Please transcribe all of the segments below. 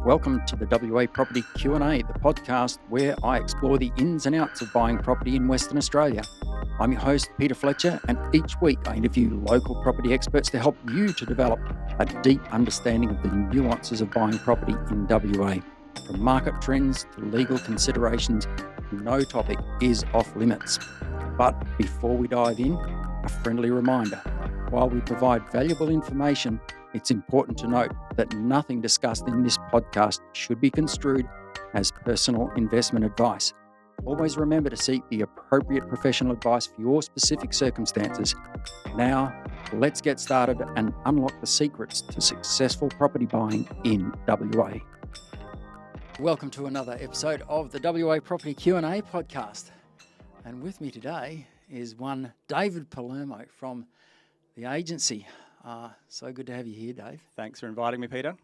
Welcome to the WA Property Q&A, the podcast where I explore the ins and outs of buying property in Western Australia. I'm your host, Peter Fletcher, and each week I interview local property experts to help you to develop a deep understanding of the nuances of buying property in WA. From market trends to legal considerations, no topic is off limits. But before we dive in, a friendly reminder. While we provide valuable information, it's important to note that nothing discussed in this podcast should be construed as personal investment advice. Always remember to seek the appropriate professional advice for your specific circumstances. Now, let's get started and unlock the secrets to successful property buying in WA. Welcome to another episode of the WA Property Q&A podcast. And with me today is one David Palermo from the agency. So good to have you here, Dave. Thanks for inviting me, Peter.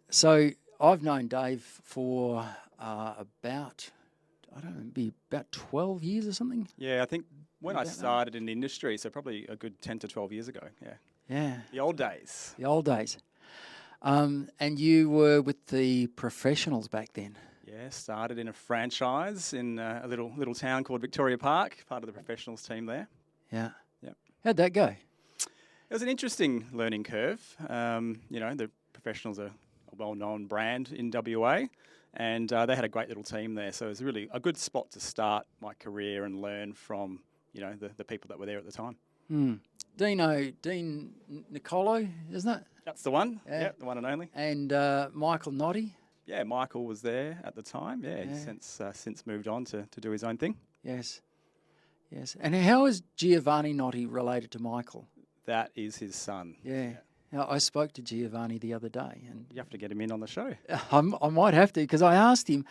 So I've known Dave for about 12 years or something. Yeah, I think when I started in the industry, so probably a good 10 to 12 years ago. Yeah. The old days. And you were with the professionals back then. Yeah, started in a franchise in a little town called Victoria Park, part of the professionals team there. Yeah. Yep. How'd that go? It was an interesting learning curve. The professionals are a well-known brand in WA, and they had a great little team there. So it was really a good spot to start my career and learn from, the people that were there at the time. Dean Nicolo, isn't it? That's the one. Yeah, the one and only. And Michael Noddy. Yeah, Michael was there at the time. Yeah. He's since moved on to do his own thing. Yes. And how is Giovanni Noddy related to Michael? That is his son. Yeah. Now, I spoke to Giovanni the other day, and you have to get him in on the show. I might have to, because I asked him.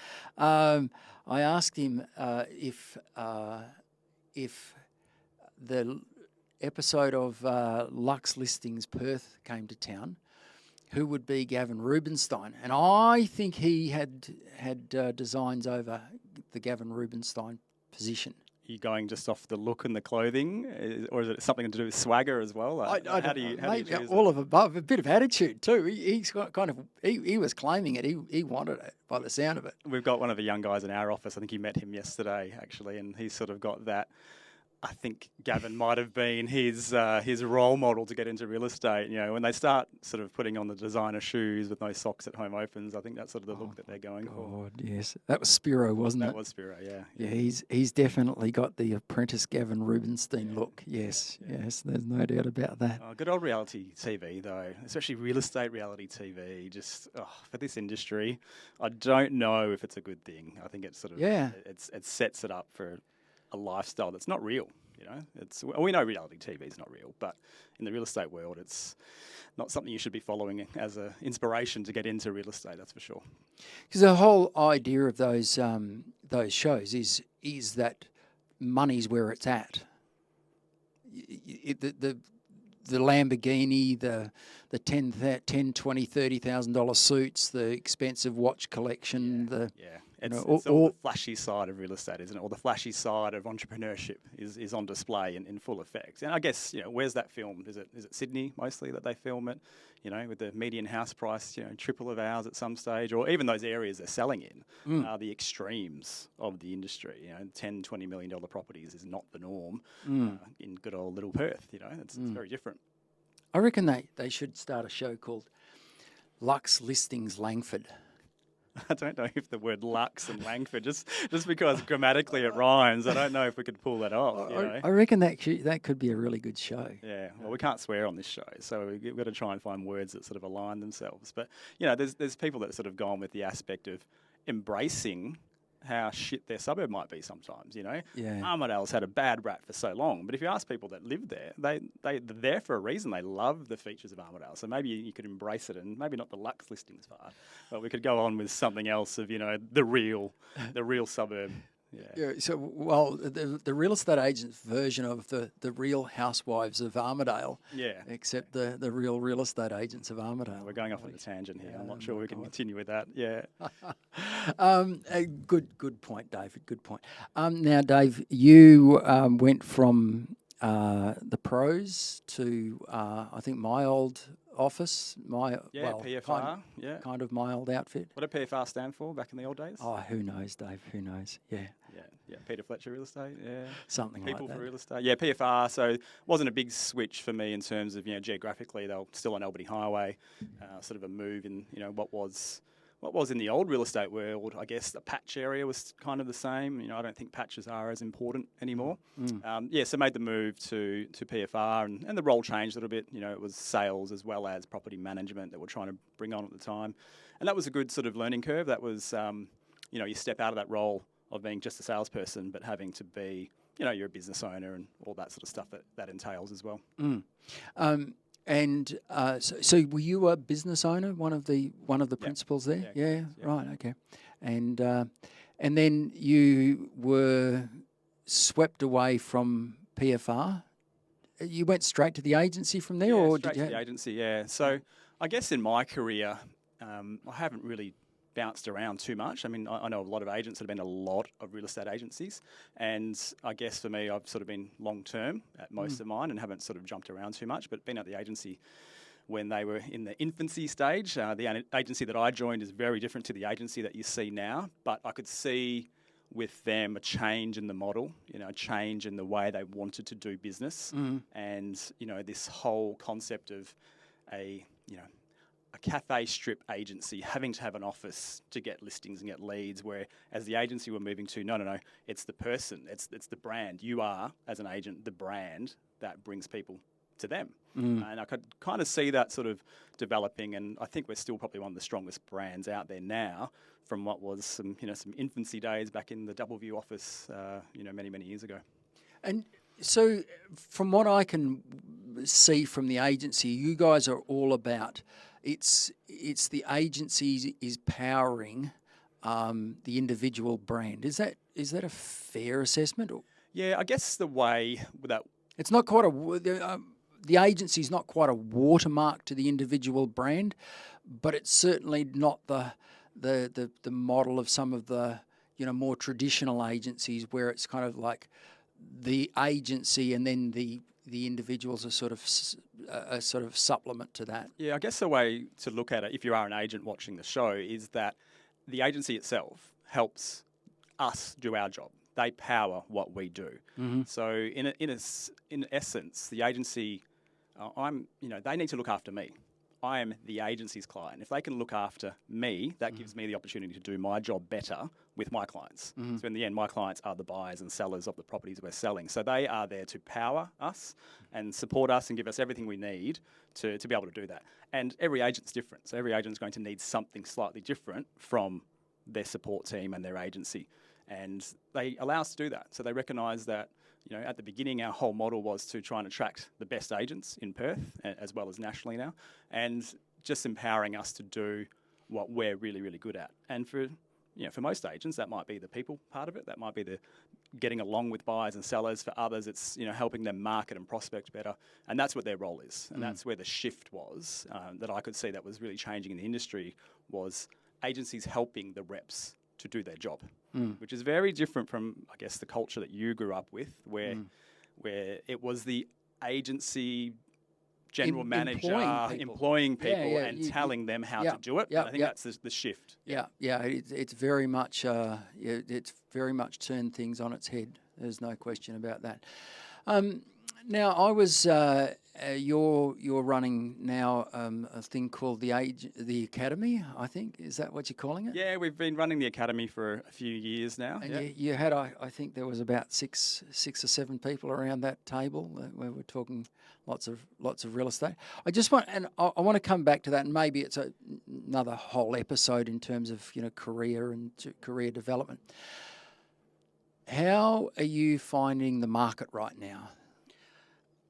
If the episode of Lux Listings Perth came to town, who would be Gavin Rubinstein? And I think he had designs over the Gavin Rubinstein position. Are you going just off the look and the clothing, or is it something to do with swagger as well? How do you choose all of above, a bit of attitude too. He's got he was claiming it. He wanted it by the sound of it. We've got one of the young guys in our office. I think you met him yesterday actually, and he's sort of got that. I think Gavin might have been his role model to get into real estate. When they start sort of putting on the designer shoes with no socks at home opens, I think that's sort of the look that they're going for. Yes. That was Spiro, wasn't it? That was Spiro, yeah. Yeah, he's definitely got the apprentice Gavin Rubinstein look. Yes, there's no doubt about that. Good old reality TV, though, especially real estate reality TV. Just for this industry, I don't know if it's a good thing. I think it's sort of it sets it up for a lifestyle that's not real. We know reality TV is not real, but in the real estate world, it's not something you should be following as an inspiration to get into real estate. That's for sure. Because the whole idea of those shows is that money's where it's at. The Lamborghini, the $10,000, $20,000, $30,000 suits, the expensive watch collection, It's all the flashy side of real estate, isn't it? Or the flashy side of entrepreneurship is on display in full effect. And I guess, where's that filmed? Is it Sydney mostly that they film it? With the median house price, triple of ours at some stage, or even those areas they're selling in are the extremes of the industry. $10, $20 million properties is not the norm in good old little Perth. It's very different. I reckon they should start a show called Lux Listings Langford. I don't know if the word Lux and Langford, just because grammatically it rhymes, I don't know if we could pull that off. I reckon that could be a really good show. Yeah, well, we can't swear on this show, so we've got to try and find words that sort of align themselves. But, there's people that sort of gone with the aspect of embracing how shit their suburb might be sometimes, Yeah. Armidale's had a bad rap for so long, but if you ask people that live there, they're there for a reason. They love the features of Armidale, so maybe you could embrace it, and maybe not the Lux Listings part, but we could go on with something else of, the real suburb. Yeah. So, well, the real estate agent's version of the Real Housewives of Armidale. Yeah. Except the real estate agents of Armidale. We're going off on a tangent here. I'm not sure we can continue with that. Yeah. Good point, David. Good point. Now, Dave, you went from the pros to I think my old office. PFR. Kind of my old outfit. What did PFR stand for back in the old days? Oh, who knows, Dave? Who knows? Yeah. Yeah. Peter Fletcher Real Estate. Yeah. Something like that. People for Real Estate. Yeah, PFR. So it wasn't a big switch for me in terms of, geographically, they were still on Albany Highway, sort of a move in, what was in the old real estate world. I guess the patch area was kind of the same. I don't think patches are as important anymore. So made the move to PFR, and the role changed a little bit. It was sales as well as property management that we're trying to bring on at the time. And that was a good sort of learning curve. That was, you step out of that role of being just a salesperson, but having to be, you're a business owner and all that sort of stuff that entails as well. So were you a business owner, one of the principals there? Yeah, right, okay. And then you were swept away from PFR. You went straight to the agency from there, or straight to the agency? Yeah. So I guess in my career, I haven't really bounced around too much. I mean, I know a lot of agents that have been a lot of real estate agencies, and I guess for me, I've sort of been long-term at most of mine and haven't sort of jumped around too much, but been at the agency when they were in the infancy stage. The agency that I joined is very different to the agency that you see now, but I could see with them a change in the model, a change in the way they wanted to do business, and, this whole concept of a cafe strip agency having to have an office to get listings and get leads, where as the agency we're moving to, no, it's the person, it's the brand. You are, as an agent, the brand that brings people to them. And I could kind of see that sort of developing, and I think we're still probably one of the strongest brands out there now from what was some infancy days back in the Double View office, many, many years ago. And so from what I can see from the agency, you guys are all about it's the agency is powering the individual brand. Is that a fair assessment? Yeah, I guess the way that it's not quite the agency is not quite a watermark to the individual brand, but it's certainly not the model of some of the more traditional agencies where it's kind of like the agency and then the individuals are sort of supplement to that. Yeah, I guess the way to look at it, if you are an agent watching the show, is that the agency itself helps us do our job. They power what we do. So in essence, the agency, they need to look after me. I am the agency's client. If they can look after me, that gives me the opportunity to do my job better with my clients. So in the end, my clients are the buyers and sellers of the properties we're selling. So they are there to power us and support us and give us everything we need to be able to do that. And every agent's different. So every agent's going to need something slightly different from their support team and their agency. And they allow us to do that. So they recognise that, at the beginning, our whole model was to try and attract the best agents in Perth, as well as nationally now, and just empowering us to do what we're really, really good at. And for most agents, that might be the people part of it. That might be the getting along with buyers and sellers. For others, it's, helping them market and prospect better. And that's what their role is. And that's where the shift was that I could see that was really changing in the industry, was agencies helping the reps to do their job, which is very different from, I guess, the culture that you grew up with, where it was the agency general manager employing people and telling them how to do it. I think that's the shift. It's very much it's very much turned things on its head. There's no question about that. Now, I was you're running now a thing called the Academy, I think. Is that what you're calling it? Yeah, we've been running the Academy for a few years now. And you had, I think there was about six or seven people around that table where we're talking lots of real estate. I just want, and I want to come back to that, and maybe it's another whole episode in terms of career and career development. How are you finding the market right now?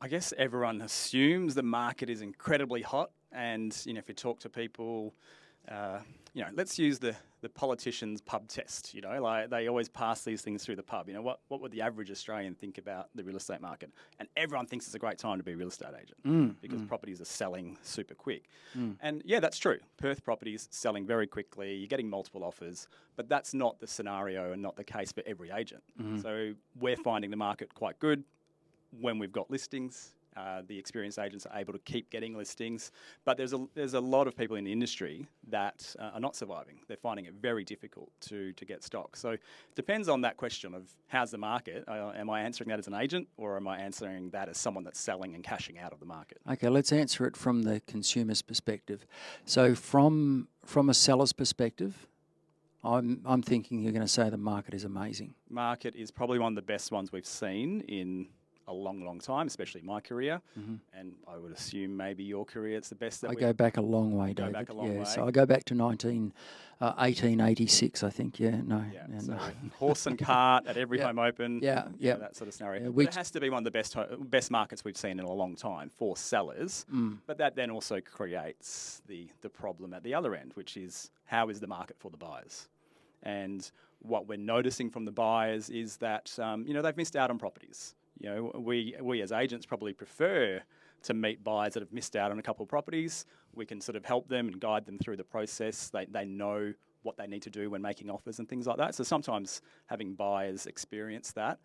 I guess everyone assumes the market is incredibly hot, and if you talk to people, let's use the politicians' pub test. Like they always pass these things through the pub. What would the average Australian think about the real estate market? And everyone thinks it's a great time to be a real estate agent because properties are selling super quick. And yeah, that's true. Perth properties selling very quickly. You're getting multiple offers, but that's not the scenario and not the case for every agent. So we're finding the market quite good when we've got listings The experienced agents are able to keep getting listings, but there's a lot of people in the industry that are not surviving. They're finding it very difficult to get stock. So it depends on that question of how's the market. Am I answering that as an agent, or am I answering that as someone that's selling and cashing out of the market? Okay, let's answer it from the consumer's perspective. So from a seller's perspective, I'm thinking you're going to say the market is amazing. Market is probably one of the best ones we've seen in a long, long time, especially my career. Mm-hmm. And I would assume maybe your career, it's the best that I go back a long way, David. Go back a long way. So I go back to 1886, I think. Yeah, no. So horse and cart at every home open. Yeah. That sort of scenario. But it has to be one of the best markets we've seen in a long time for sellers. But that then also creates the problem at the other end, which is how is the market for the buyers? And what we're noticing from the buyers is that they've missed out on properties. We as agents probably prefer to meet buyers that have missed out on a couple of properties. We can sort of help them and guide them through the process. They know what they need to do when making offers and things like that. So sometimes having buyers experience that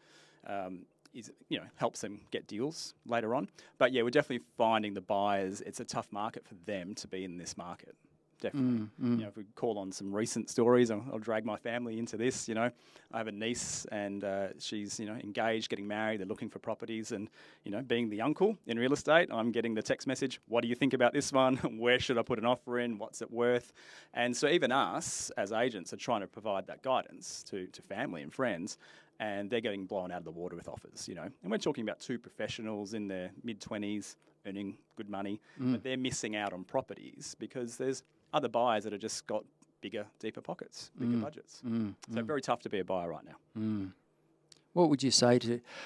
helps them get deals later on. But we're definitely finding the buyers, it's a tough market for them to be in this market. Definitely. If we call on some recent stories, I'll drag my family into this. I have a niece and she's, engaged, getting married. They're looking for properties and, being the uncle in real estate, I'm getting the text message, what do you think about this one? Where should I put an offer in? What's it worth? And so even us as agents are trying to provide that guidance to family and friends, and they're getting blown out of the water with offers, And we're talking about two professionals in their mid-20s earning good money, but they're missing out on properties because there's other buyers that have just got bigger, deeper pockets, bigger budgets. So very tough to be a buyer right now. What would you say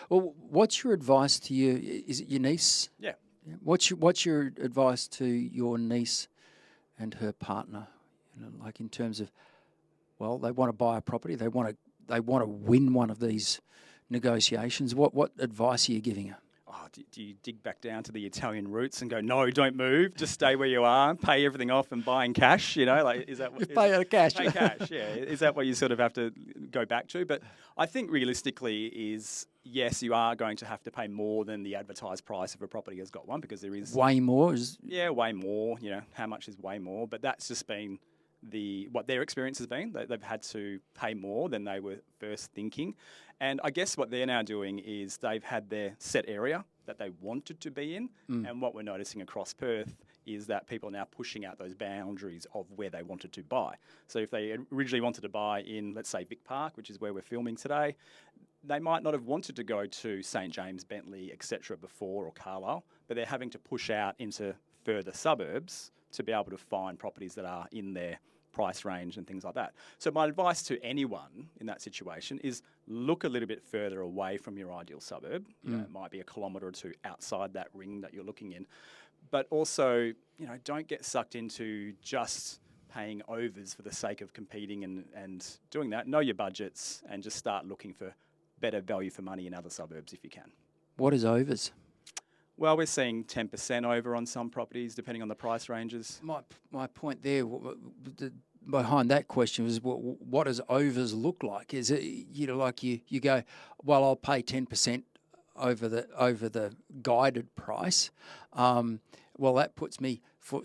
what's your advice to you? Is it your niece? Yeah. What's your advice to your niece and her partner? Like in terms of, they want to buy a property, they want to win one of these negotiations. What advice are you giving her? Do you dig back down to the Italian roots and go, no, don't move, just stay where you are, pay everything off and buy in cash? Is that what? Pay out of cash. Pay cash, yeah. Is that what you sort of have to go back to? But I think realistically is, yes, you are going to have to pay more than the advertised price if a property has got one, because there is... Way more? Yeah, way more. How much is way more? But that's just been what their experience has been. They've had to pay more than they were first thinking. And I guess what they're now doing is they've had their set area that they wanted to be in. And what we're noticing across Perth is that people are now pushing out those boundaries of where they wanted to buy. So if they originally wanted to buy in, let's say, Vic Park, which is where we're filming today, they might not have wanted to go to St. James, Bentley, etc. before, or Carlisle, but they're having to push out into further suburbs to be able to find properties that are in their price range and things like that. So my advice to anyone in that situation is look a little bit further away from your ideal suburb. It might be a kilometre or two outside that ring that you're looking in. But also, don't get sucked into just paying overs for the sake of competing and doing that. Know your budgets and just start looking for better value for money in other suburbs if you can. What is overs? Well, we're seeing 10% over on some properties, depending on the price ranges. My point there behind that question was, what does overs look like? Is it like you go, well, I'll pay 10% over the guided price. Well, that puts me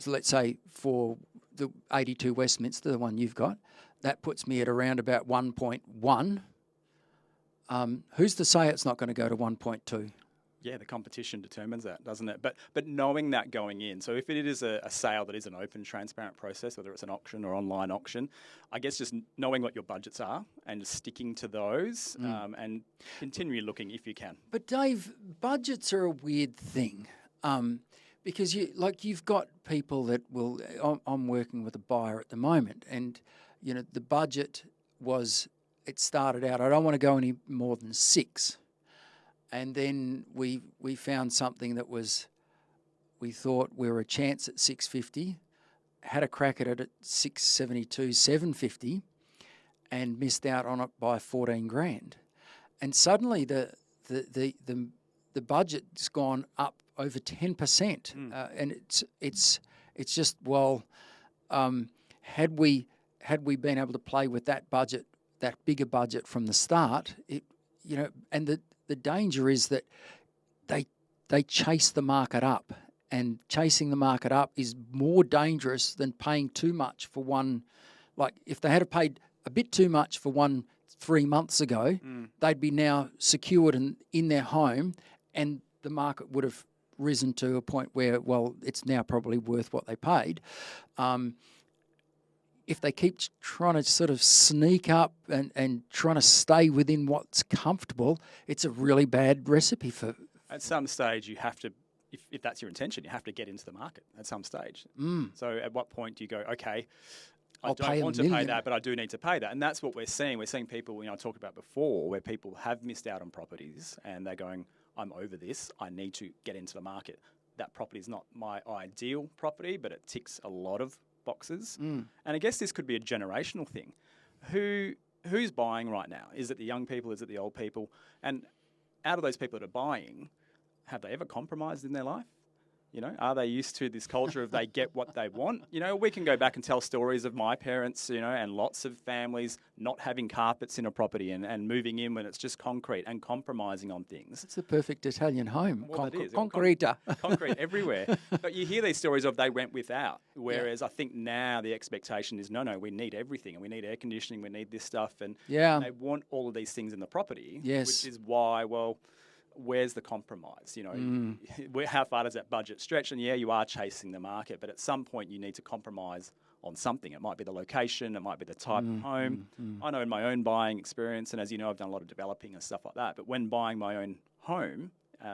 let's say for the 82 Westminster, the one you've got, that puts me at around about 1.1. Who's to say it's not going to go to 1.2? Yeah, the competition determines that, doesn't it? But knowing that going in, so if it is a sale that is an open, transparent process, whether it's an auction or online auction, I guess just knowing what your budgets are and just sticking to those and continually looking if you can. But Dave, budgets are a weird thing because you've got people that will. I'm working with a buyer at the moment, and the budget it started out, I don't want to go any more than 6. And then we found something that we thought we were a chance at 650, had a crack at it at 672, 750, and missed out on it by 14 grand. And suddenly the budget's gone up over 10%, and it's just had we been able to play with that budget, that bigger budget from the start, and the danger is that they chase the market up, and chasing the market up is more dangerous than paying too much for one. Like if they had paid a bit too much for one 3 months ago, they'd be now secured in their home, and the market would have risen to a point where, well, it's now probably worth what they paid. If they keep trying to sort of sneak up and trying to stay within what's comfortable, it's a really bad recipe for... At some stage, you have to, if that's your intention, you have to get into the market at some stage. So at what point do you go, okay, I don't want to pay that, but I do need to pay that? And that's what we're seeing. We're seeing people, I talked about before, where people have missed out on properties and they're going, I'm over this, I need to get into the market. That property is not my ideal property, but it ticks a lot of boxes. And I guess this could be a generational thing. Who's buying right now? Is it the young people? Is it the old people? And out of those people that are buying, have they ever compromised in their life? Are they used to this culture of they get what they want? We can go back and tell stories of my parents, and lots of families not having carpets in a property and moving in when it's just concrete and compromising on things. It's the perfect Italian home. Well, that is. Concrete everywhere. But you hear these stories of they went without, whereas I think now the expectation is, no, we need everything, and we need air conditioning, we need this stuff, and they want all of these things in the property, which is why, well, where's the compromise? How far does that budget stretch? And you are chasing the market, but at some point you need to compromise on something. It might be the location, it might be the type of home. I know in my own buying experience, and as you know, I've done a lot of developing and stuff like that, but when buying my own home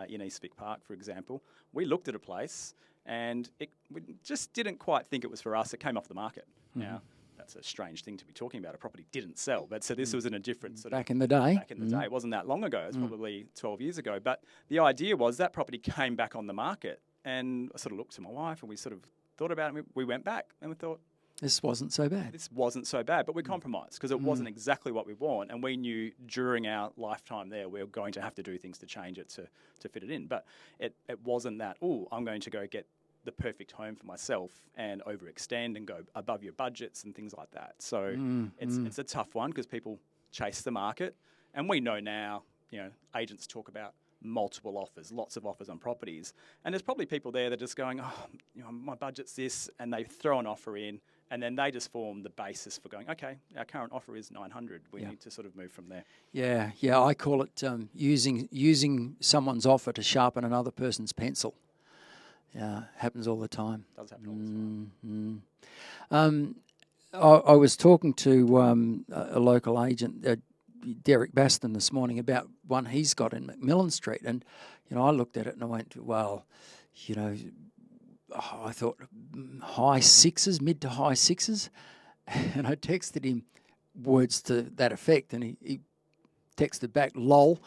in East Vic Park, for example, we looked at a place and we just didn't quite think it was for us. It came off the market. Now, that's a strange thing to be talking about. A property didn't sell, but so this was in a different sort of... Back in the day. Back in the day. It wasn't that long ago. It was probably 12 years ago. But the idea was that property came back on the market, and I sort of looked to my wife and we sort of thought about it. We went back and we thought... This wasn't so bad. This wasn't so bad, but we compromised because it wasn't exactly what we want, and we knew during our lifetime there we were going to have to do things to change it to fit it in. But it wasn't that, I'm going to go get the perfect home for myself and overextend and go above your budgets and things like that. So it's a tough one because people chase the market, and we know now, agents talk about multiple offers, lots of offers on properties, and there's probably people there that are just going, my budget's this, and they throw an offer in, and then they just form the basis for going, okay, our current offer is 900. We need to sort of move from there. Yeah. I call it using someone's offer to sharpen another person's pencil. Yeah, happens all the time. Does happen all the time. I was talking to a local agent, Derek Baston, this morning about one he's got in McMillan Street, and I looked at it and I went, well, I thought high sixes, mid to high sixes, and I texted him words to that effect, and he texted back, lol,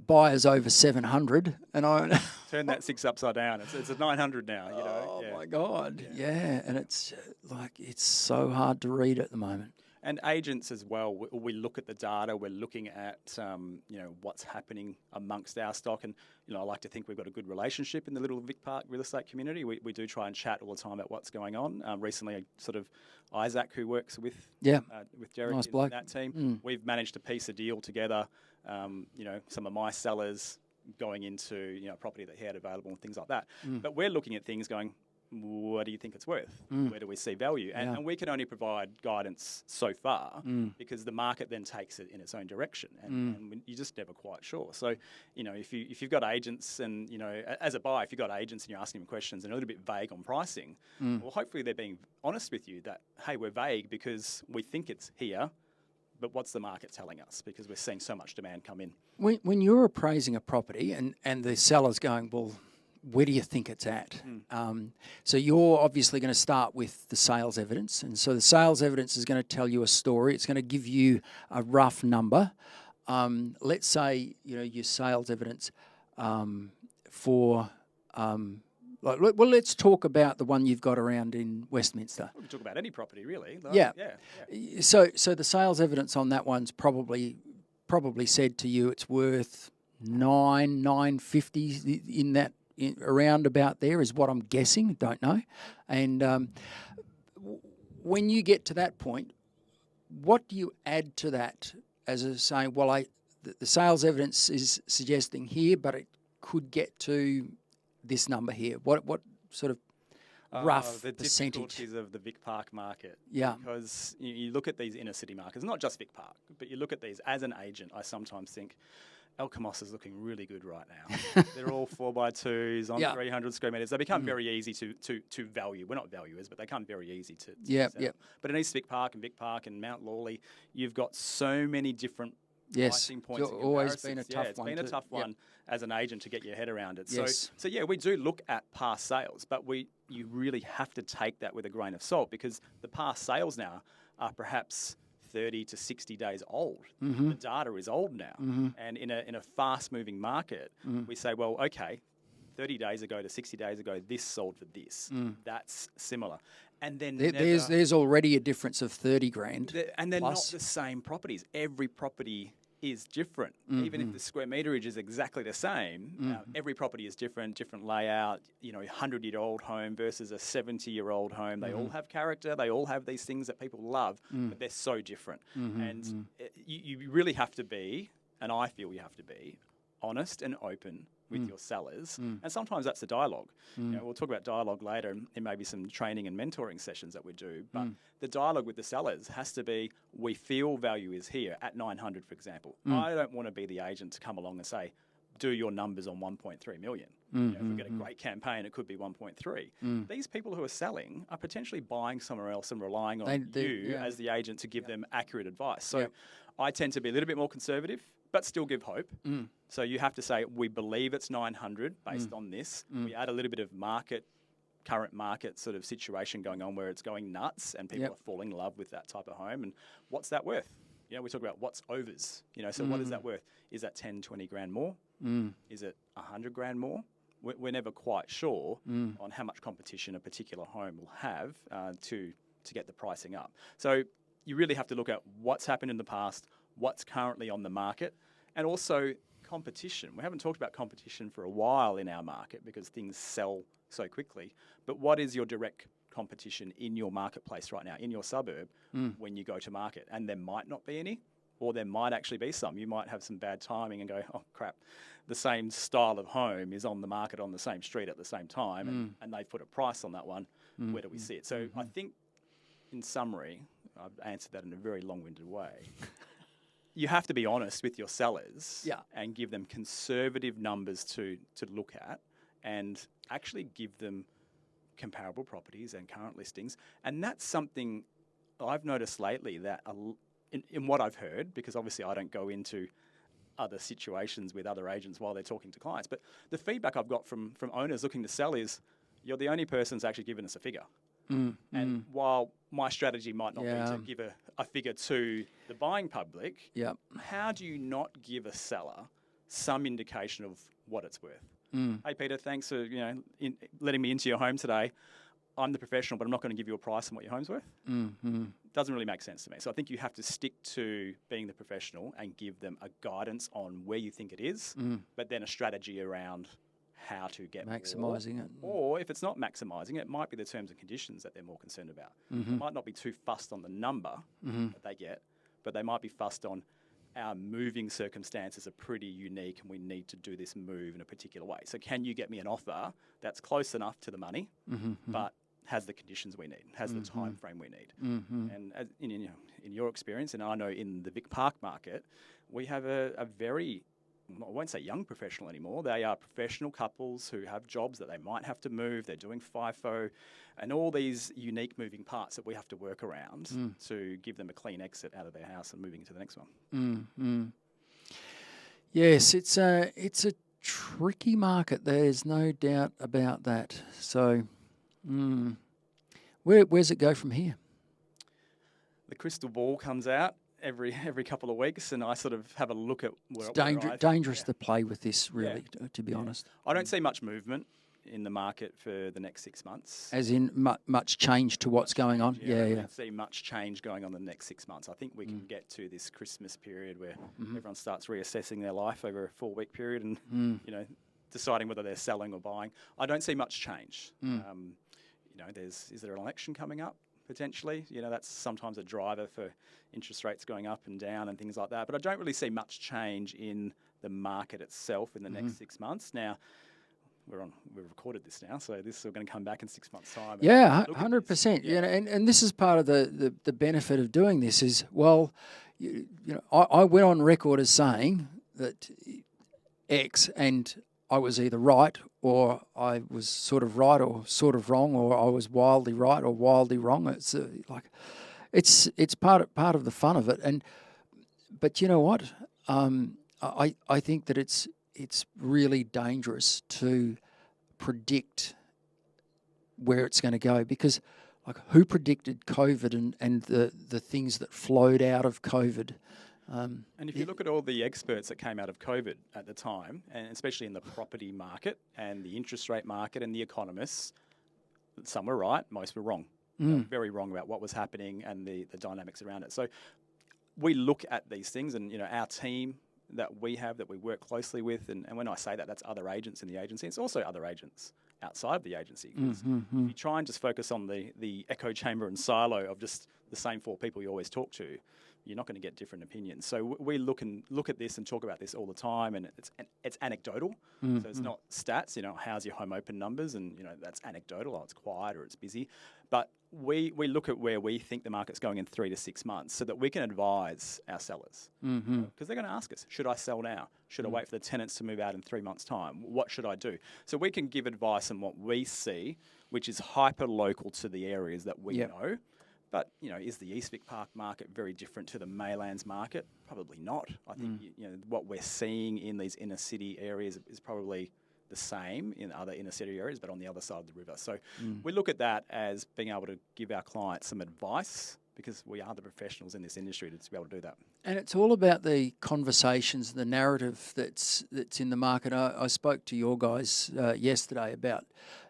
buyers over 700, and I turn that 6 upside down. It's a 900 now. Oh my God, and it's it's so hard to read at the moment. And agents as well, we look at the data, we're looking at, what's happening amongst our stock. And, I like to think we've got a good relationship in the Little Vic Park real estate community. We do try and chat all the time about what's going on. Recently, sort of Isaac, who works with Derek nice in that team, we've managed to piece a deal together. Some of my sellers going into, a property that he had available and things like that. But we're looking at things going, what do you think it's worth? Where do we see value? And we can only provide guidance so far because the market then takes it in its own direction, and you're just never quite sure. So, if you've got agents and, as a buyer, if you've got agents and you're asking them questions and a little bit vague on pricing, well, hopefully they're being honest with you that, hey, we're vague because we think it's here, but what's the market telling us? Because we're seeing so much demand come in. When you're appraising a property and the seller's going, well, where do you think it's at? So you're obviously going to start with the sales evidence. And so the sales evidence is going to tell you a story. It's going to give you a rough number. Let's say, your sales evidence let's talk about the one you've got around in Westminster. We can talk about any property, really. So the sales evidence on that one's probably said to you it's worth $950 in that. Around about there is what I'm guessing, don't know. And when you get to that point, what do you add to that as a saying, well, the sales evidence is suggesting here, but it could get to this number here? What sort of rough the percentage? difficulties of the Vic Park market. Yeah. Because you look at these inner city markets, not just Vic Park, but you look at these as an agent, I sometimes think, El Camos is looking really good right now. They're all 4x2s on 300 square metres. They become very easy to value. We're not valuers, but they become very easy to sell. But in East Vic Park and Vic Park and Mount Lawley, you've got so many different pricing points. It's always been a tough it's one. It's been a tough one as an agent to get your head around it. Yes. So yeah, we do look at past sales, but you really have to take that with a grain of salt because the past sales now are perhaps 30 to 60 days old. The data is old now. And in a fast-moving market, we say, well, okay, 30 days ago to 60 days ago, this sold for this. That's similar. And then there's already a difference of 30 grand. And they're plus. not the same properties. Every property is different. Even if the square meterage is exactly the same, every property is different layout, a 100-year-old home versus a 70-year-old home. They all have character. They all have these things that people love, but they're so different. And you really have to be, and I feel you have to be, honest and open with your sellers. And sometimes that's a dialogue. We'll talk about dialogue later in maybe some training and mentoring sessions that we do. But the dialogue with the sellers has to be, we feel value is here at 900, for example. I don't want to be the agent to come along and say, do your numbers on 1.3 million. If we get a great campaign, it could be 1.3. These people who are selling are potentially buying somewhere else and relying on you as the agent to give them accurate advice. So I tend to be a little bit more conservative, but still give hope. So you have to say, we believe it's 900 based on this. We add a little bit of current market sort of situation going on where it's going nuts and people are falling in love with that type of home. And what's that worth? We talk about what's overs. So what is that worth? Is that 10, 20 grand more? Is it 100 grand more? We're never quite sure on how much competition a particular home will have to get the pricing up. So you really have to look at what's happened in the past, what's currently on the market, and also competition. We haven't talked about competition for a while in our market because things sell so quickly. But what is your direct competition in your marketplace right now, in your suburb, when you go to market? And there might not be any, or there might actually be some. You might have some bad timing and go, oh, crap, the same style of home is on the market on the same street at the same time, and they've put a price on that one. Where do we see it? So I think, in summary, I've answered that in a very long-winded way. You have to be honest with your sellers and give them conservative numbers to look at and actually give them comparable properties and current listings. And that's something I've noticed lately that in what I've heard, because obviously I don't go into other situations with other agents while they're talking to clients, but the feedback I've got from owners looking to sell is, you're the only person that's actually given us a figure. And while my strategy might not be to give a figure to the buying public, how do you not give a seller some indication of what it's worth? Hey, Peter, thanks for letting me into your home today. I'm the professional, but I'm not going to give you a price on what your home's worth. Doesn't really make sense to me. So I think you have to stick to being the professional and give them a guidance on where you think it is, but then a strategy around how to get maximising it. Or if it's not maximising it, it might be the terms and conditions that they're more concerned about. They might not be too fussed on the number that they get, but they might be fussed on, our moving circumstances are pretty unique and we need to do this move in a particular way. So can you get me an offer that's close enough to the money, but has the conditions we need, has the time frame we need? And as in your experience, and I know in the Vic Park market, we have a very, I won't say young professional anymore. They are professional couples who have jobs that they might have to move. They're doing FIFO and all these unique moving parts that we have to work around to give them a clean exit out of their house and moving into the next one. Yes, it's a tricky market. There's no doubt about that. So where's it go from here? The crystal ball comes out every couple of weeks, and I sort of have a look at where it's dangerous to play with this, really, to be honest. I don't see much movement in the market for the next 6 months. As in much change to what's going on? I don't see much change going on in the next 6 months. I think we can get to this Christmas period where everyone starts reassessing their life over a 4-week period and deciding whether they're selling or buying. I don't see much change. Is there an election coming up? Potentially, that's sometimes a driver for interest rates going up and down and things like that. But I don't really see much change in the market itself in the next 6 months. Now, we've recorded this now, so this is going to come back in 6 months' time. Yeah, 100%. Yeah. And this is part of the benefit of doing this is, well, I went on record as saying that X, and I was either right or I was sort of right or sort of wrong, or I was wildly right or wildly wrong. It's it's part of the fun of it. But you know what? I think that it's really dangerous to predict where it's going to go, because like, who predicted COVID and the things that flowed out of COVID? And if you look at all the experts that came out of COVID at the time, and especially in the property market and the interest rate market and the economists, some were right, most were wrong. They were very wrong about what was happening and the dynamics around it. So we look at these things, and our team that we have, that we work closely with, and when I say that, that's other agents in the agency. It's also other agents outside of the agency. If you try and just focus on the echo chamber and silo of just the same four people you always talk to, you're not going to get different opinions. So we look at this and talk about this all the time, and it's anecdotal. So it's not stats. How's your home open numbers, and that's anecdotal. Oh, it's quiet or it's busy. But we look at where we think the market's going in 3 to 6 months, so that we can advise our sellers. Because they're going to ask us, should I sell now? Should I wait for the tenants to move out in 3 months' time? What should I do? So we can give advice on what we see, which is hyper local to the areas that we know. But, is the East Vic Park market very different to the Maylands market? Probably not. I think, what we're seeing in these inner city areas is probably the same in other inner city areas, but on the other side of the river. So we look at that as being able to give our clients some advice, because we are the professionals in this industry to be able to do that. And it's all about the conversations, the narrative that's in the market. I spoke to your guys yesterday about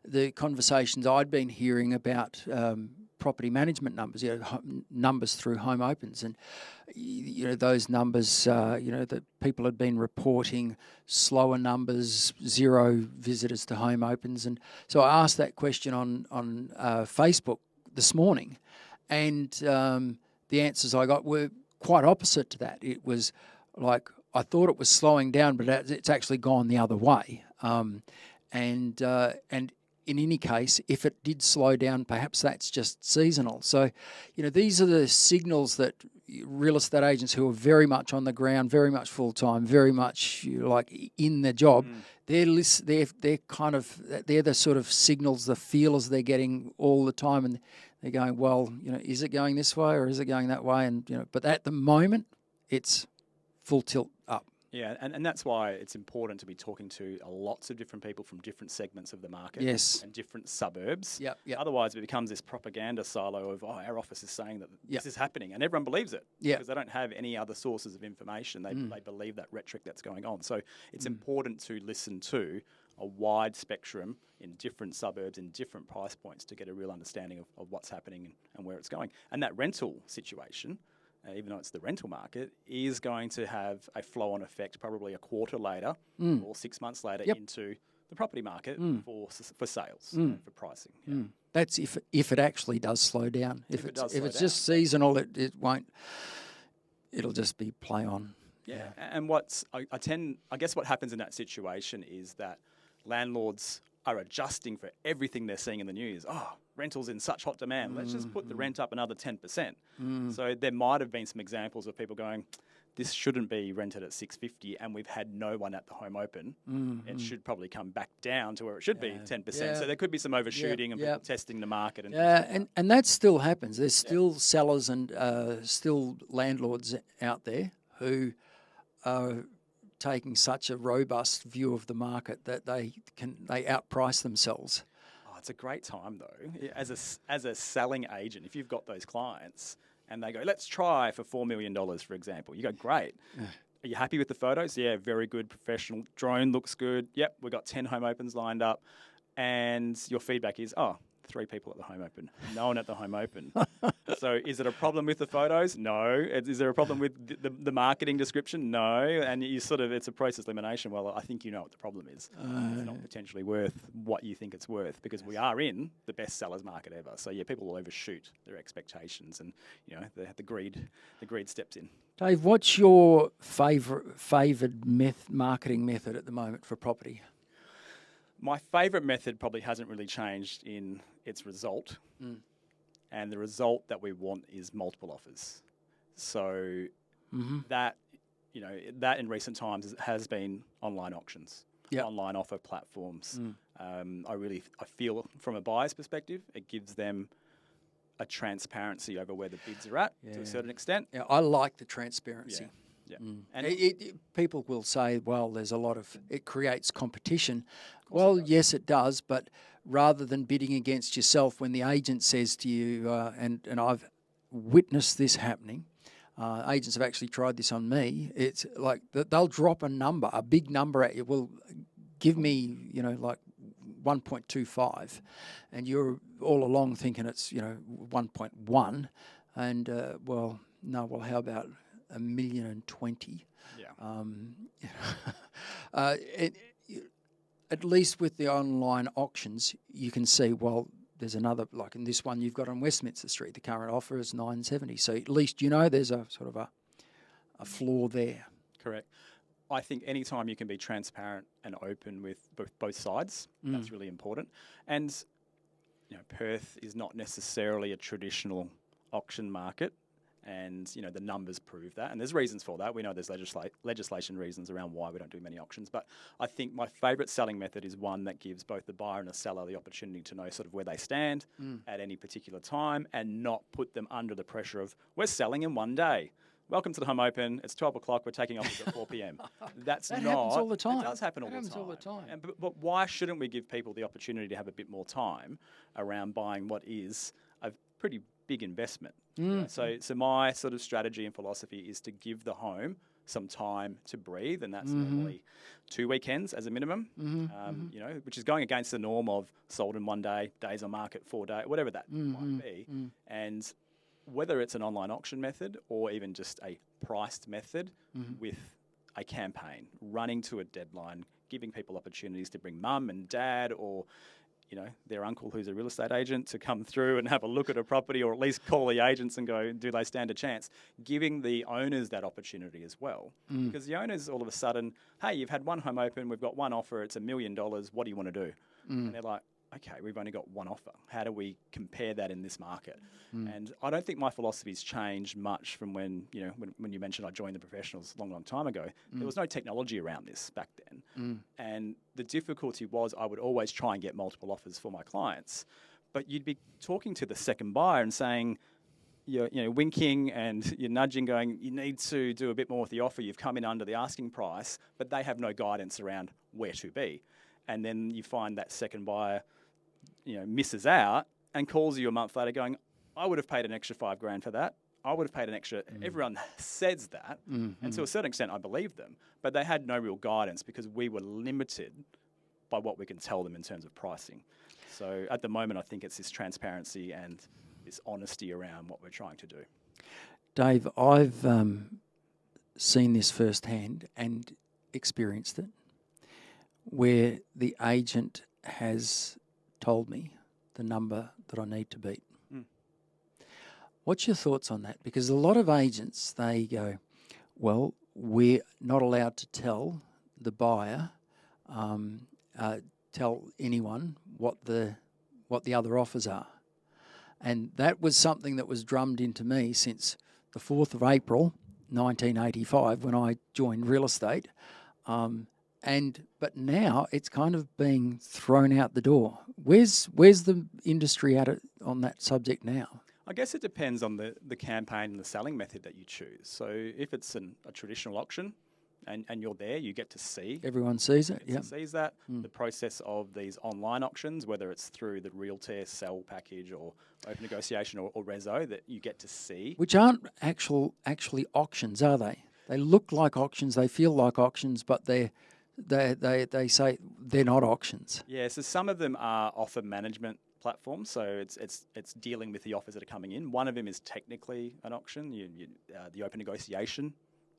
the conversations I'd been hearing about property management numbers, numbers through home opens, and those numbers, that people had been reporting slower numbers, zero visitors to home opens, and so I asked that question on Facebook this morning, and the answers I got were quite opposite to that. It was like, I thought it was slowing down, but it's actually gone the other way, and in any case, if it did slow down, perhaps that's just seasonal. So, these are the signals that real estate agents who are very much on the ground, very much full time, very much like in the job, they're the sort of signals, the feelers they're getting all the time, and they're going, well, is it going this way or is it going that way? And but at the moment, it's full tilt up. Yeah, and that's why it's important to be talking to lots of different people from different segments of the market, and different suburbs. Yep. Otherwise, it becomes this propaganda silo of, our office is saying that this is happening, and everyone believes it because they don't have any other sources of information. They believe that rhetoric that's going on. So it's important to listen to a wide spectrum in different suburbs, in different price points, to get a real understanding of what's happening and where it's going. And that rental situation, even though it's the rental market, is going to have a flow-on effect probably a quarter later or 6 months later into the property market for sales, for pricing. Yeah. That's if it actually does slow down. If it's just seasonal, it won't. It'll just be play on. Yeah. And I guess what happens in that situation is that landlords are adjusting for everything they're seeing in the news. Oh, rentals in such hot demand. Let's just put the rent up another 10%. So there might have been some examples of people going, this shouldn't be rented at $650, and we've had no one at the home open. It should probably come back down to where it should be, 10%. So there could be some overshooting and people testing the market. And that still happens. There's still sellers and still landlords out there who are taking such a robust view of the market that they outprice themselves. Oh, it's a great time though. As a selling agent, if you've got those clients and they go, let's try for $4 million, for example, you go, great. Are you happy with the photos? Yeah, very good, professional. Drone looks good. Yep, we've got 10 home opens lined up. And your feedback is, 3 people at the home open, no one at the home open. So is it a problem with the photos? No. Is there a problem with the marketing description? No. And it's a process elimination. Well, I think you know what the problem is. It's not potentially worth what you think it's worth, because we are in the best sellers market ever. So people will overshoot their expectations, and the greed steps in. Dave, what's your favoured marketing method at the moment for property? My favourite method probably hasn't really changed in its result. And the result that we want is multiple offers. So that, that in recent times has been online auctions, online offer platforms. I feel from a buyer's perspective, it gives them a transparency over where the bids are at to a certain extent. Yeah, I like the transparency. Yeah. And people will say, well, there's a lot of, it creates competition. Well, yes, it does. But rather than bidding against yourself, when the agent says to you, and I've witnessed this happening, agents have actually tried this on me. It's like they'll drop a number, a big number at you. Well, give me, like 1.25, and you're all along thinking it's 1.1, and how about 1,020,000? At least with the online auctions, you can see, well, there's another, like in this one you've got on Westminster Street, the current offer is 970. So at least there's a sort of a floor there. Correct. I think anytime you can be transparent and open with both sides, that's really important. And Perth is not necessarily a traditional auction market, and the numbers prove that. And there's reasons for that. We know there's legislation reasons around why we don't do many auctions. But I think my favourite selling method is one that gives both the buyer and the seller the opportunity to know sort of where they stand at any particular time, and not put them under the pressure of, we're selling in one day. Welcome to the home open. It's 12 o'clock. We're taking offers at 4 p.m. That happens all the time. It does happen all the time. But why shouldn't we give people the opportunity to have a bit more time around buying what is a pretty big investment? So my sort of strategy and philosophy is to give the home some time to breathe, and that's normally 2 weekends as a minimum. Which is going against the norm of sold in 1 day, days on market, 4 days, whatever that might be. And whether it's an online auction method or even just a priced method with a campaign, running to a deadline, giving people opportunities to bring mum and dad or their uncle who's a real estate agent to come through and have a look at a property, or at least call the agents and go, do they stand a chance? Giving the owners that opportunity as well. Because the owners all of a sudden, hey, you've had one home open, we've got one offer, it's $1 million, what do you want to do? And they're like, okay, we've only got one offer. How do we compare that in this market? And I don't think my philosophy's changed much from when you mentioned I joined the professionals a long, long time ago. There was no technology around this back then. And the difficulty was I would always try and get multiple offers for my clients. But you'd be talking to the second buyer and saying, you're winking and you're nudging, going, you need to do a bit more with the offer. You've come in under the asking price, but they have no guidance around where to be. And then you find that second buyer misses out and calls you a month later going, I would have paid an extra $5,000 for that. I would have paid an extra. Everyone says that. And to a certain extent, I believe them. But they had no real guidance because we were limited by what we can tell them in terms of pricing. So at the moment, I think it's this transparency and this honesty around what we're trying to do. Dave, I've seen this firsthand and experienced it, where the agent has told me the number that I need to beat. What's your thoughts on that? Because a lot of agents, they go, well, we're not allowed to tell the buyer, tell anyone what the other offers are. And that was something that was drummed into me since the 4th of April, 1985, when I joined real estate. But now it's kind of being thrown out the door. Where's the industry at it on that subject now? I guess it depends on the campaign and the selling method that you choose. So if it's a traditional auction and you're there, you get to see. Everyone sees it, yeah. Sees that. The process of these online auctions, whether it's through the Realtor sell package or open negotiation or Rezo, that you get to see. Which aren't actually auctions, are they? They look like auctions, they feel like auctions, but they say they're not auctions. Yeah, so some of them are offer management platforms, so it's dealing with the offers that are coming in. One of them is technically an auction. The open negotiation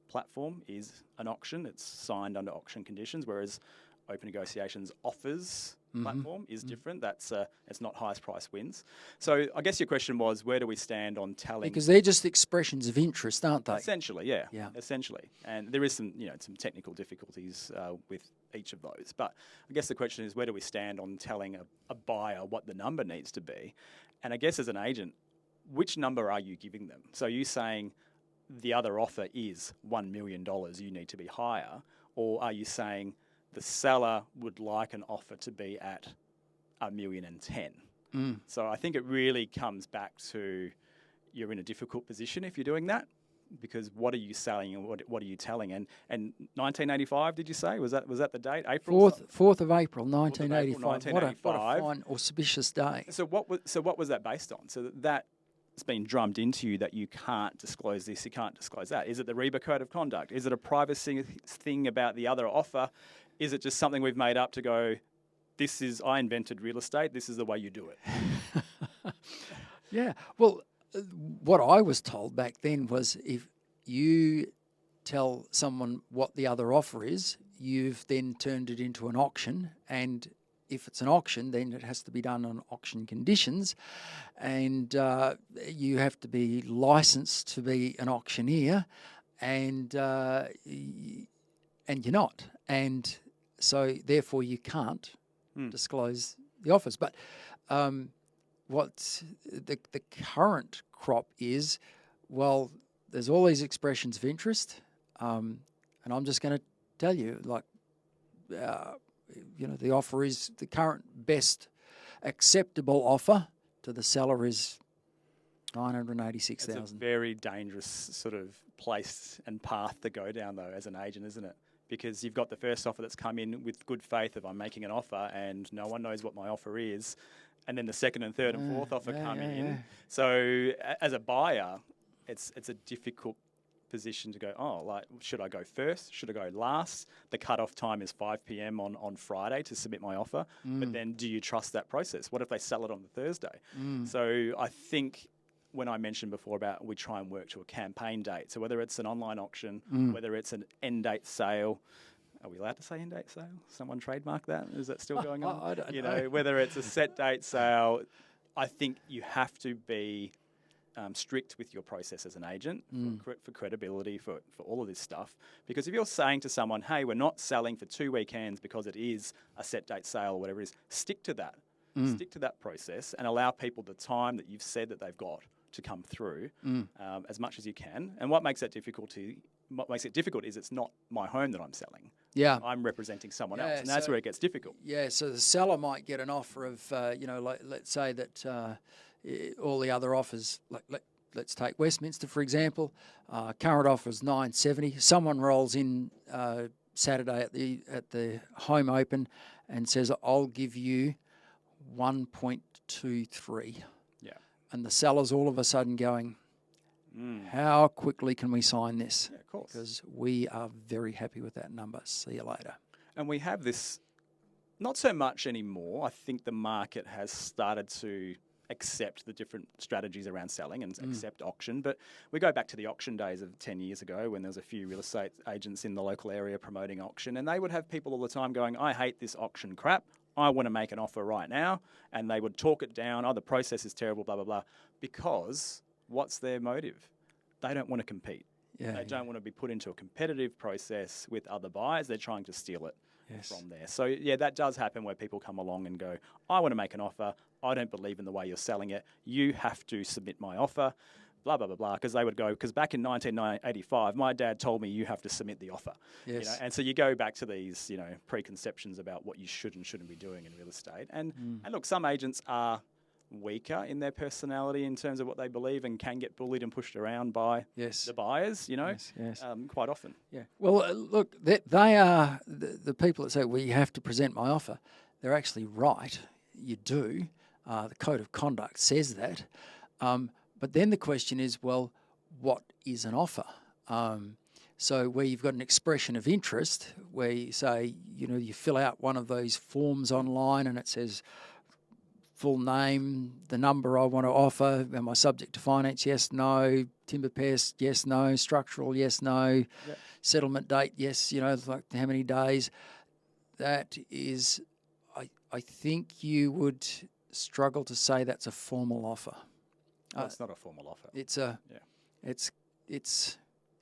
platform is an auction. It's signed under auction conditions, whereas open negotiations offers platform is different. That's it's not highest price wins. So I guess your question was, where do we stand on telling? Because they're just expressions of interest, aren't they? Essentially, yeah. Essentially, and there is some some technical difficulties with each of those. But I guess the question is, where do we stand on telling a buyer what the number needs to be? And I guess as an agent, which number are you giving them? So are you saying the other offer is $1 million, you need to be higher, or are you saying the seller would like an offer to be at $1,010,000? So I think it really comes back to you're in a difficult position if you're doing that, because what are you selling and what are you telling? And 1985, did you say? Was that the date? April? 4th of April, 1985. 1985. What a fine auspicious day. So what was that based on? So that's been drummed into you that you can't disclose this, you can't disclose that. Is it the REBA code of conduct? Is it a privacy thing about the other offer? Is it just something we've made up to go, I invented real estate, this is the way you do it? Yeah. Well, what I was told back then was if you tell someone what the other offer is, you've then turned it into an auction, and if it's an auction, then it has to be done on auction conditions, and you have to be licensed to be an auctioneer, and you're not, and so therefore you can't disclose the offers. But what the current crop is, well, there's all these expressions of interest, and I'm just going to tell you, like, the offer is the current best acceptable offer to the seller is $986,000. It's a very dangerous sort of place and path to go down, though, as an agent, isn't it? Because you've got the first offer that's come in with good faith of I'm making an offer and no one knows what my offer is. And then the second and third and fourth offer come in. Yeah. So as a buyer, it's a difficult position to go, should I go first? Should I go last? The cutoff time is 5 p.m. on Friday to submit my offer. But then do you trust that process? What if they sell it on the Thursday? So I think when I mentioned before about we try and work to a campaign date. So whether it's an online auction, whether it's an end date sale, are we allowed to say end date sale? Someone trademark that? Is that still going on? I don't know. Whether it's a set date sale, I think you have to be strict with your process as an agent for credibility, for all of this stuff. Because if you're saying to someone, hey, we're not selling for 2 weekends because it is a set date sale or whatever it is, stick to that. Stick to that process and allow people the time that you've said that they've got to come through as much as you can. And what makes it difficult is it's not my home that I'm selling. Yeah. I'm representing someone else, and that's where it gets difficult. Yeah, so the seller might get an offer of, let's say that all the other offers, let's take Westminster, for example, current offer is $970. Someone rolls in Saturday at the home open and says, I'll give you 1.23. Yeah. And the seller's all of a sudden going, how quickly can we sign this? Yeah, of course. Because we are very happy with that number. See you later. And we have this, not so much anymore. I think the market has started to accept the different strategies around selling and accept auction. But we go back to the auction days of 10 years ago when there was a few real estate agents in the local area promoting auction, and they would have people all the time going, I hate this auction crap. I want to make an offer right now. And they would talk it down. Oh, the process is terrible, blah, blah, blah. Because what's their motive? They don't want to compete. Yeah, they don't want to be put into a competitive process with other buyers. They're trying to steal it from there. So, yeah, that does happen where people come along and go, I want to make an offer. I don't believe in the way you're selling it. You have to submit my offer, blah, blah, blah, blah. Because they would go, because back in 1985, my dad told me you have to submit the offer. Yes. And so you go back to these, preconceptions about what you should and shouldn't be doing in real estate. And look, some agents are weaker in their personality in terms of what they believe and can get bullied and pushed around by the buyers, Yes. quite often. Yeah. Well, look, they are the people that say, well, you have to present my offer. They're actually right. You do. The Code of Conduct says that. But then the question is, well, what is an offer? So where you've got an expression of interest, where you say, you fill out one of those forms online and it says, full name, the number I want to offer, am I subject to finance, yes, no, timber pest, yes, no, structural, yes, no, settlement date, yes, like how many days. That is, I think you would struggle to say that's a formal offer. It's not a formal offer. It's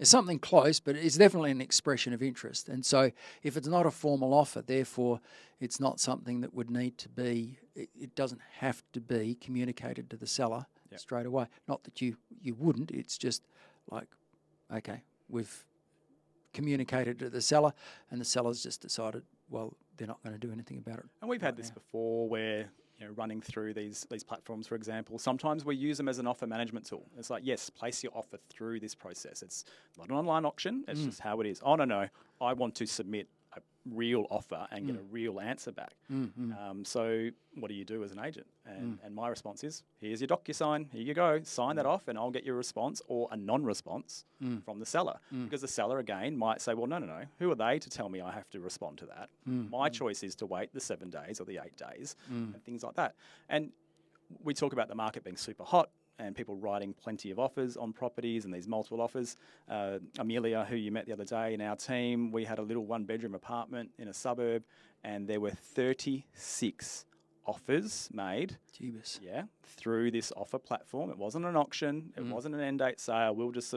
something close, but it's definitely an expression of interest. And so if it's not a formal offer, therefore it's not something that would need to be, it doesn't have to be communicated to the seller straight away. Not that you wouldn't, it's just like, okay, we've communicated to the seller and the seller's just decided, well, they're not going to do anything about it. And we've had this before where, running through these platforms, for example, sometimes we use them as an offer management tool. It's like, yes, place your offer through this process. It's not an online auction. It's just how it is. Oh, no, I want to submit a real offer and get a real answer back. So what do you do as an agent? And my response is, here's your DocuSign. Here you go. Sign that off and I'll get your response or a non-response from the seller. Because the seller, again, might say, well, no. Who are they to tell me I have to respond to that? My choice is to wait the 7 days or the 8 days and things like that. And we talk about the market being super hot and people writing plenty of offers on properties and these multiple offers. Amelia, who you met the other day in our team, we had a little one-bedroom apartment in a suburb and there were 36 offers made through this offer platform. It wasn't an auction. It wasn't an end date sale. We'll just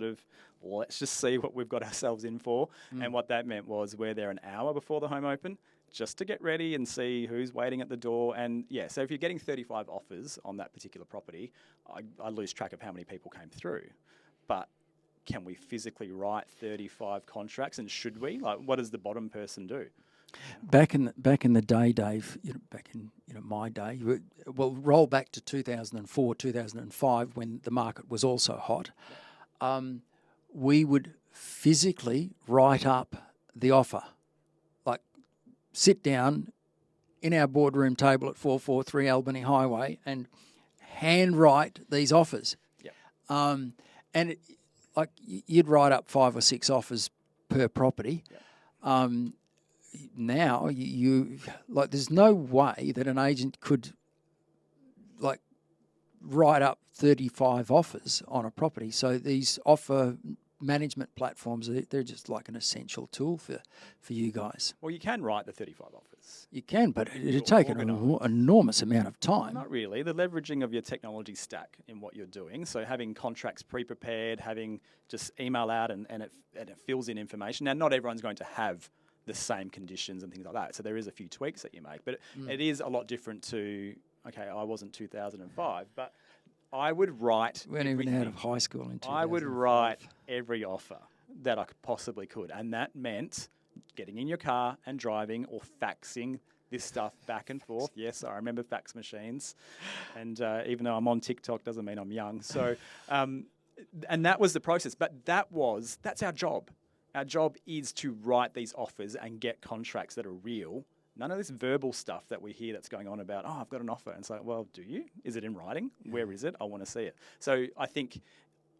let's just see what we've got ourselves in for. And what that meant was we're there an hour before the home open just to get ready and see who's waiting at the door. And so if you're getting 35 offers on that particular property, I lose track of how many people came through. But can we physically write 35 contracts, and should we? Like, what does the bottom person do? Back in the day, Dave, back in my day, well, roll back to 2004, 2005 when the market was also hot. We would physically write up the offer, like sit down in our boardroom table at 443 Albany Highway and handwrite these offers. And you'd write up 5 or 6 offers per property. Now you there's no way that an agent could write up 35 offers on a property. So these offer management platforms, they're just like an essential tool for you guys. Well, you can write the 35 offers. You can, but it'd take an enormous amount of time. Not really. The leveraging of your technology stack in what you're doing. So having contracts pre-prepared, having just email out and it fills in information. Now, not everyone's going to have the same conditions and things like that. So there is a few tweaks that you make, but it is a lot different to, okay, I wasn't 2005, but I would write... We weren't even out of high school in 2005. I would write every offer that I possibly could. And that meant getting in your car and driving or faxing this stuff back and forth. Yes, I remember fax machines. And even though I'm on TikTok, doesn't mean I'm young. So, and that was the process. But that's our job. Our job is to write these offers and get contracts that are real. None of this verbal stuff that we hear that's going on about, I've got an offer. And it's like, well, do you? Is it in writing? Where is it? I want to see it. So I think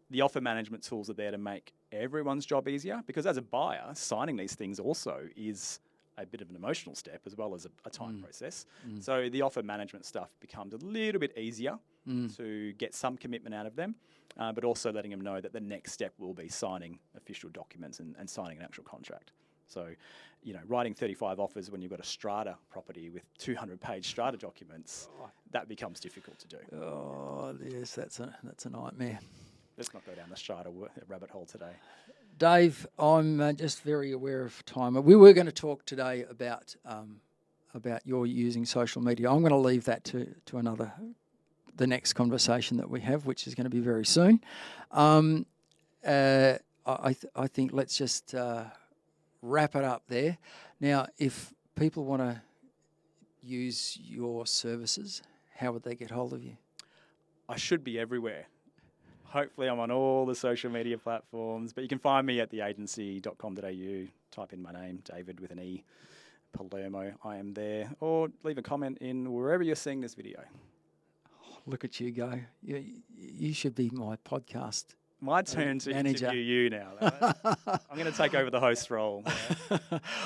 the offer management tools are there to make everyone's job easier, because as a buyer, signing these things also is a bit of an emotional step as well as a time process. So the offer management stuff becomes a little bit easier to get some commitment out of them, but also letting them know that the next step will be signing official documents and signing an actual contract. So, writing 35 offers when you've got a strata property with 200-page strata documents, that becomes difficult to do. Oh, yes, that's a nightmare. Let's not go down the strata rabbit hole today. Dave, I'm just very aware of time. We were going to talk today about your using social media. I'm going to leave that to the next conversation that we have, which is going to be very soon. I think let's just wrap it up there. Now, if people want to use your services, how would they get hold of you? I should be everywhere. Hopefully I'm on all the social media platforms, but you can find me at theagency.com.au. Type in my name, David with an E, Palermo. I am there. Or leave a comment in wherever you're seeing this video. Look at you go. You should be my podcast My turn to manager. Interview you now. I'm going to take over the host role.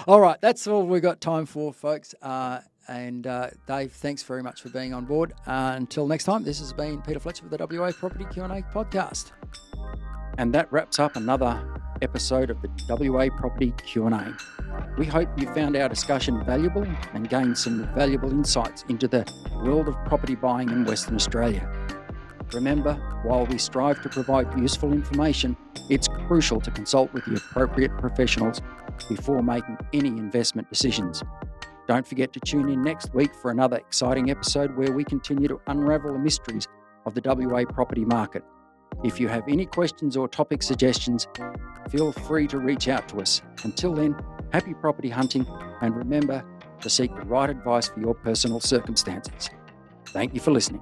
All right, that's all we've got time for, folks. And Dave, thanks very much for being on board. Until next time, this has been Peter Fletcher with the WA Property Q&A podcast. And that wraps up another episode of the WA Property Q&A. We hope you found our discussion valuable and gained some valuable insights into the world of property buying in Western Australia. Remember, while we strive to provide useful information, it's crucial to consult with the appropriate professionals before making any investment decisions. Don't forget to tune in next week for another exciting episode where we continue to unravel the mysteries of the WA property market. If you have any questions or topic suggestions, feel free to reach out to us. Until then, happy property hunting, and remember to seek the right advice for your personal circumstances. Thank you for listening.